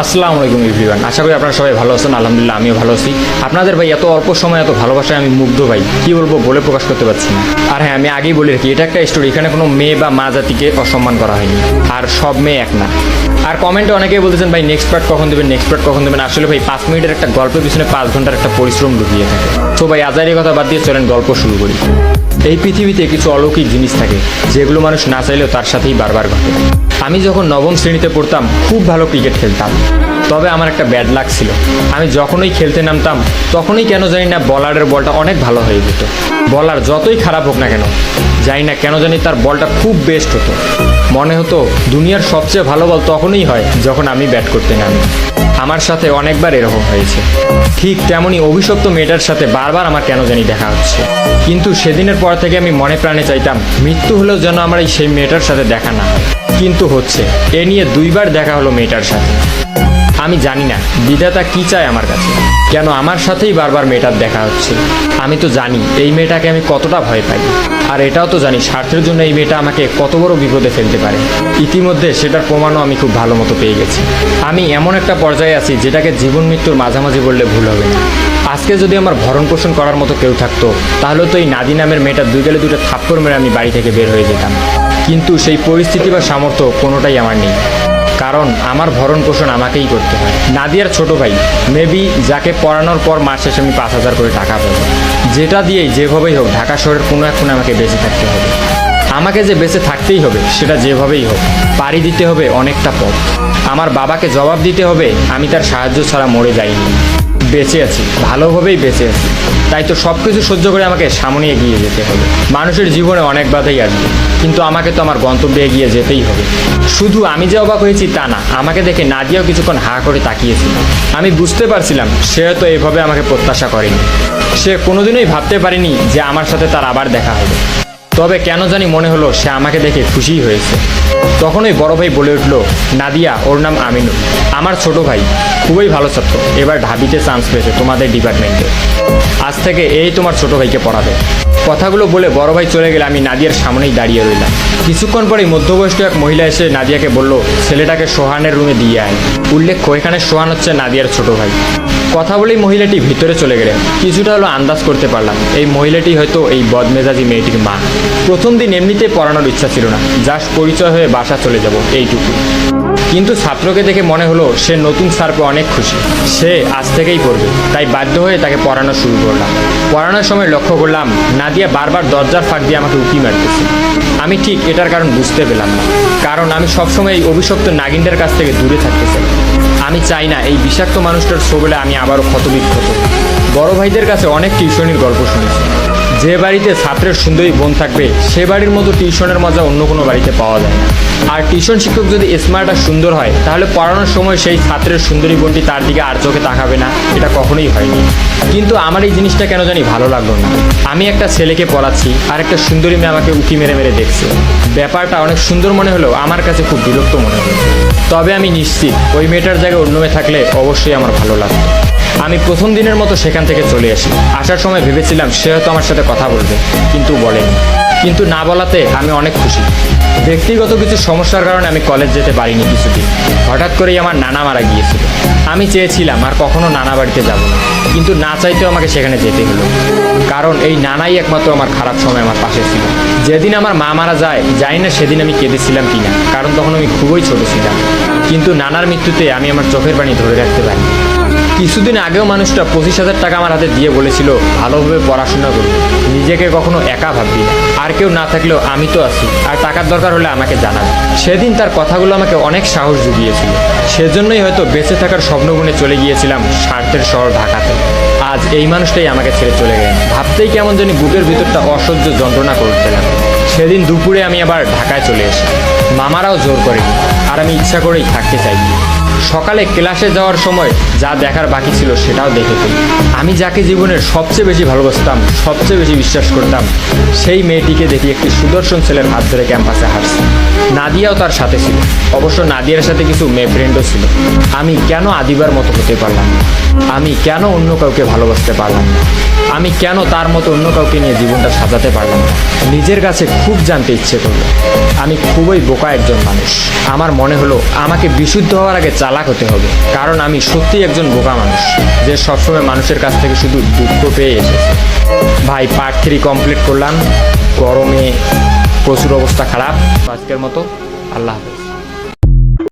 আসসালামু আলাইকুম এভরিওয়ান, আশা করি আপনারা সবাই ভালো আছেন। আলহামদুলিল্লাহ আমিও ভালো আছি। আপনাদের ভাই এত অল্প সময় এত ভালোবাসায় আমি মুগ্ধ ভাই, কি বলবো বলে প্রকাশ করতে পারছি না। আর হ্যাঁ, আমি আগেই বলে রাখি, এটা একটা স্টোরি, এখানে কোনো মেয়ে বা মা জাতিকে অসম্মান করা হয়নি, আর সব মেয়ে এক না। আর কমেন্টে অনেকেই বলতেছেন ভাই নেক্সট পার্ট কখন দেবেন, নেক্সট পার্ট কখন দেবেন। আসলে ভাই 5 মিনিটের একটা গল্পের পিছনে 5 ঘন্টার একটা পরিশ্রম ঢুকিয়ে থাকে। তো ভাই আজারি কথা বাদ দিয়ে চলেন গল্প শুরু করি। এই পৃথিবীতে কিছু অলৌকিক জিনিস থাকে যেগুলো মানুষ না চাইলেও তার সাথেই বারবার ঘটে। আমি যখন নবম শ্রেণীতে পড়তাম খুব ভালো ক্রিকেট খেলতাম, তবে আমার একটা ব্যাড লাক ছিল। আমি যখনই খেলতে নামতাম তখনই কেন জানি না বলারের বলটা অনেক ভালো হয়ে যেত। বলার যতই খারাপ হোক না কেন, জানি না কেন জানি তার বলটা খুব বেস্ট হতো। মনে হতো দুনিয়ার সবচেয়ে ভালো বল তখনই হয় যখন আমি ব্যাট করতে নামি। আমার সাথে অনেকবার এরকম হয়েছে। ঠিক তেমনই অভিশপ্ত মেয়েটার সাথে বারবার আমার কেন জানি দেখা হচ্ছে। কিন্তু সেদিনের পর থেকে আমি মনে প্রাণে চাইতাম মৃত্যু হলেও যেন আমার এই সেই মেয়েটার সাথে দেখা না হয়। কিন্তু হচ্ছে, এ নিয়ে 2বার দেখা হলো মেয়েটার সাথে। আমি জানি না বিধাতা কি চায় আমার কাছে, কেন আমার সাথেই বারবার মেয়েটার দেখা হচ্ছে। আমি তো জানি এই মেয়েটাকে আমি কতটা ভয় পাই, আর এটাও তো জানি স্বার্থের জন্য এই মেয়েটা আমাকে কত বড় বিপদে ফেলতে পারে। ইতিমধ্যে সেটার প্রমাণও আমি খুব ভালো মতো পেয়ে গেছি। আমি এমন একটা পর্যায়ে আছি যেটাকে জীবন মৃত্যুর মাঝামাঝি বললে ভুল হবে না। আজকে যদি আমার ভরণ পোষণ করার মতো কেউ থাকতো, তাহলে তো এই নাদি নামের মেয়েটা 2 গালে 2টা থাপ্পড় মেরে আমি বাড়ি থেকে বের হয়ে যেতাম। কিন্তু সেই পরিস্থিতি বা সামর্থ্য কোনোটাই আমার নেই, কারণ আমার ভরণ পোষণ আমাকেই করতে হয়। নাদিয়ার ছোট ভাই মেবি, যাকে পড়ানোর পর মাস শেষে আমি 5,000 করে টাকা পাবো, যেটা দিয়েই যেভাবেই হোক ঢাকা শহরের কোনো এক কোণে আমাকে বেঁচে থাকতে হবে। আমাকে যে বেঁচে থাকতেই হবে সেটা যেভাবেই হোক, পাড়ি দিতে হবে অনেকটা পথ। আমার বাবাকে জবাব দিতে হবে আমি তার সাহায্য ছাড়া মরে যাইনি, বেঁচে আছি, ভালোভাবেই বেঁচে আছি। তাই তো সব কিছু সহ্য করে আমাকে সামনে এগিয়ে যেতে হবে। মানুষের জীবনে অনেক বাধাই আসবে, কিন্তু আমাকে তো আমার গন্তব্যে এগিয়ে যেতেই হবে। শুধু আমি যে অবাক হয়েছি তা না, আমাকে দেখে নাদিয়াও কিছুক্ষণ হা করে তাকিয়েছিল। আমি বুঝতে পারছিলাম সে তো এভাবে আমাকে প্রত্যাশা করেনি। সে কোনোদিনই ভাবতে পারেনি যে আমার সাথে তার আবার দেখা হবে। তবে কেন জানি মনে হলো সে আমাকে দেখে খুশিই হয়েছে। তখন ওই বড় ভাই বলে উঠল, নাদিয়া, ওর নাম আমিনুল, আমার ছোট ভাই, খুবই ভালো ছাত্র, এবার ঢাবিতে চান্স পেয়েছে তোমাদের ডিপার্টমেন্টে। আজ থেকে এই তোমার ছোট ভাইকে পড়াবে। কথাগুলো বলে বড় ভাই চলে গেলে আমি নাদিয়ার সামনেই দাঁড়িয়ে রইলাম। কিছুক্ষণ পরেই মধ্যবয়স্ক এক মহিলা এসে নাদিয়াকে বলল, ছেলেটাকে সোহানের রুমে দিয়ে আয়। উল্লেখ্য, এখানে সোহান হচ্ছে নাদিয়ার ছোট ভাই। কথা বলেই মহিলাটি ভিতরে চলে গেলেন। কিছুটা হলো আন্দাজ করতে পারলাম এই মহিলাটি হয়তো এই বদমেজাজি মেয়েটির মা। প্রথম দিন এমনিতেই পড়ানোর ইচ্ছা ছিল না, জাস্ট পরিচয় হয়ে বাসা চলে যাব এইটুকু। কিন্তু ছাত্রকে দেখে মনে হলো সে নতুন স্যার পেয়ে অনেক খুশি, সে আজ থেকেই পড়বে। তাই বাধ্য হয়ে তাকে পড়ানো শুরু করলাম। পড়ানোর সময় লক্ষ্য করলাম নাদিয়া বারবার দরজার ফাঁক দিয়ে আমাকে উঁকি মারতেছে। আমি ঠিক এটার কারণ বুঝতে পেলাম না, কারণ আমি সবসময় এই অভিশপ্ত নাগিনটার কাছ থেকে দূরে থাকতে চাই। আমি চাই না এই বিষাক্ত মানুষটার ছোবলে আমি আবারও ক্ষতবিক্ষত। বড় ভাইদের কাছে অনেক টিউশনির গল্প শুনেছি, যে বাড়িতে ছাত্রের সুন্দরী বোন থাকবে সে বাড়ির মতো টিউশনের মজা অন্য কোনো বাড়িতে পাওয়া যায় না। আর টিউশন শিক্ষক যদি স্মার্ট আর সুন্দর হয়, তাহলে পড়ানোর সময় সেই ছাত্রের সুন্দরী বোনটি তার দিকে আর চোখে তাকাবে না, এটা কখনোই হয়নি। কিন্তু আমার এই জিনিসটা কেন জানি ভালো লাগলো না। আমি একটা ছেলেকে পড়াচ্ছি আর একটা সুন্দরী মেয়ে আমাকে উঁকি মেরে মেরে দেখছে। ব্যাপারটা অনেক সুন্দর মনে হলেও আমার কাছে খুব বিরক্ত মনে হলো। তবে আমি নিশ্চিত ওই মেয়েটার জায়গায় অন্য মেয়ে থাকলে অবশ্যই আমার ভালো লাগতো। আমি প্রথম দিনের মতো সেখান থেকে চলে আসি। আসার সময় ভেবেছিলাম সে হয়তো আমার সাথে কথা বলবে, কিন্তু বলেনি। কিন্তু না বলাতে আমি অনেক খুশি। ব্যক্তিগত কিছু সমস্যার কারণে আমি কলেজ যেতে পারিনি কিছুদিন। হঠাৎ করেই আমার নানা মারা গিয়েছিল। আমি চেয়েছিলাম আর কখনো নানা বাড়িতে যাব না, কিন্তু না চাইতেও আমাকে সেখানে যেতে হলো, কারণ এই নানাই একমাত্র আমার খারাপ সময় আমার পাশে ছিল। যেদিন আমার মা মারা যায়, জানি না সেদিন আমি কেঁদেছিলাম কিনা, কারণ তখন আমি খুবই ছোট ছিলাম। কিন্তু নানার মৃত্যুতে আমি আমার চোখের পানি ধরে রাখতে পারি। কিছুদিন আগেও মানুষটা 25,000 টাকা আমার হাতে দিয়ে বলেছিল ভালোভাবে পড়াশোনা করবে, নিজেকে কখনো একা ভাববি না, আর কেউ না থাকলেও আমি তো আছি, আর টাকার দরকার হলে আমাকে জানাবে। সেদিন তার কথাগুলো আমাকে অনেক সাহস জুগিয়েছিল। সেজন্যই হয়তো বেঁচে থাকার স্বপ্নগুনে চলে গিয়েছিলাম স্বার্থের শহর ঢাকাতে। আজ এই মানুষটাই আমাকে ছেড়ে চলে গেলেন। ভাবতেই কেমন জানি বুকের ভিতরটা অসহ্য যন্ত্রণা করছিলাম। সেদিন দুপুরে আমি আবার ঢাকায় চলে এসে, মামারাও জোর করেনি, আর আমি ইচ্ছা করেই থাকতে চাইনি। সকালে ক্লাসে যাওয়ার সময় যা দেখার বাকি ছিল সেটাও দেখে ফেলি। আমি যাকে জীবনের সবচেয়ে বেশি ভালোবাসতাম, সবচেয়ে বেশি বিশ্বাস করতাম, সেই মেয়েটিকে দেখি একটি সুদর্শন ছেলের হাত ধরে ক্যাম্পাসে হাঁটছে। নাদিয়াও তার সাথে ছিল। অবশ্য নাদিয়ার সাথে কিছু মেয়ে ফ্রেন্ডও ছিল। আমি কেন আদিবার মতো হতে পারলাম না? আমি কেন অন্য কাউকে ভালোবাসতে পারলাম না? আমি কেন তার মতো অন্য কাউকে নিয়ে জীবনটা সাজাতে পারলাম না? নিজের কাছে খুব জানতে ইচ্ছে করলো। আমি খুবই বোকা একজন মানুষ। আমার মনে হলো আমাকে বিশুদ্ধ হওয়ার আগে চালাক হতে হবে, কারণ আমি সত্যি একজন বোকা মানুষ যে সবসময় মানুষের কাছ থেকে শুধু দুঃখ পেয়ে এসেছে। ভাই পার্ট 3 কমপ্লিট করলাম, গরমে প্রচুর অবস্থা খারাপ। আজকের মতো আল্লাহ হাফেজ।